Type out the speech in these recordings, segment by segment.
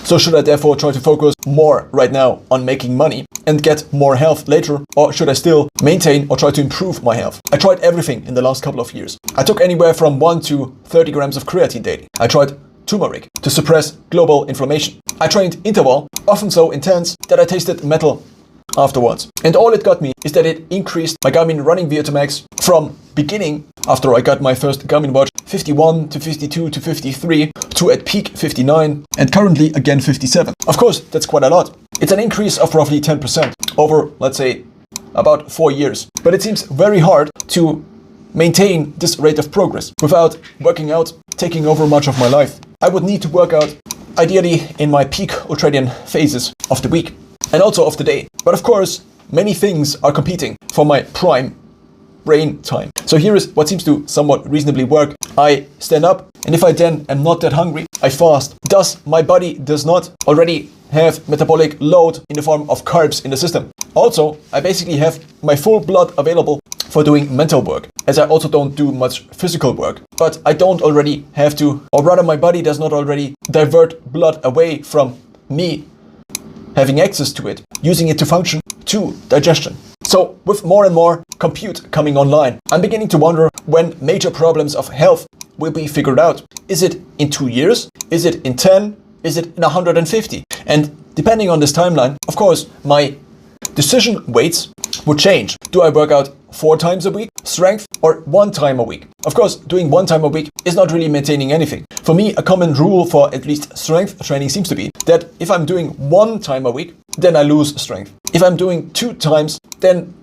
So should I therefore try to focus more right now on making money and get more health later? Or should I still maintain or try to improve my health? I tried everything in the last couple of years. I took anywhere from 1 to 30 grams of creatine daily. I tried turmeric to suppress global inflammation. I trained interval, often so intense that I tasted metal afterwards. And all it got me is that it increased my Garmin running VO2max from beginning, after I got my first Garmin watch, 51 to 52 to 53 to at peak 59 and currently again 57. Of course, that's quite a lot. It's an increase of roughly 10% over, let's say, about 4 years. But it seems very hard to maintain this rate of progress without working out taking over much of my life. I would need to work out ideally in my peak ultradian phases of the week and also of the day. But of course, many things are competing for my prime brain time. So here is what seems to somewhat reasonably work. I stand up, and if I then am not that hungry, I fast. Thus, my body does not already have metabolic load in the form of carbs in the system. Also, I basically have my full blood available for doing mental work, as I also don't do much physical work. But I don't already have to, or rather my body does not already divert blood away from me having access to it, using it to function, to digestion. So with more and more compute coming online, I'm beginning to wonder when major problems of health will be figured out. Is it in 2 years? Is it in 10? Is it in 150? And depending on this timeline, of course, my decision weights would change. Do I work out 4 times a week, strength, or 1 time a week? Of course, doing 1 time a week is not really maintaining anything. For me, a common rule for at least strength training seems to be that if I'm doing 1 time a week, then I lose strength. If I'm doing 2 times, then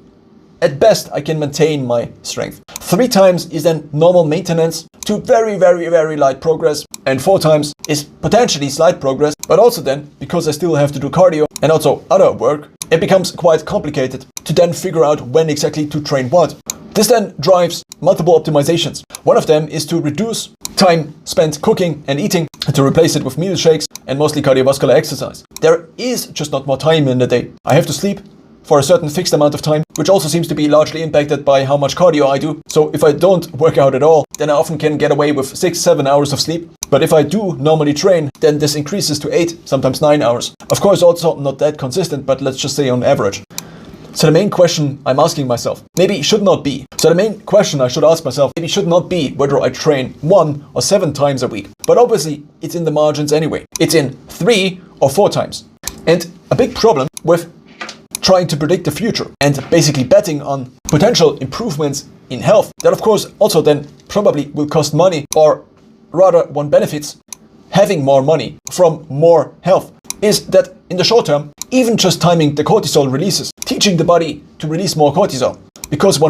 at best I can maintain my strength. 3 times is then normal maintenance to very, very, very light progress. And 4 times is potentially slight progress, but also then, because I still have to do cardio and also other work, it becomes quite complicated to then figure out when exactly to train what. This then drives multiple optimizations. One of them is to reduce time spent cooking and eating and to replace it with meal shakes and mostly cardiovascular exercise. There is just not more time in the day. I have to sleep for a certain fixed amount of time, which also seems to be largely impacted by how much cardio I do. So if I don't work out at all, then I often can get away with 6-7 hours of sleep. But if I do normally train, then this increases to 8, sometimes 9 hours. Of course, also not that consistent, but let's just say on average. So the main question I'm asking myself, maybe should not be. So the main question I should ask myself, maybe should not be whether I train 1 or 7 times a week. But obviously, it's in the margins anyway. It's in 3 or 4 times. And a big problem with trying to predict the future and basically betting on potential improvements in health that of course also then probably will cost money, or rather one benefits having more money from more health, is that in the short term, even just timing the cortisol releases, teaching the body to release more cortisol, because one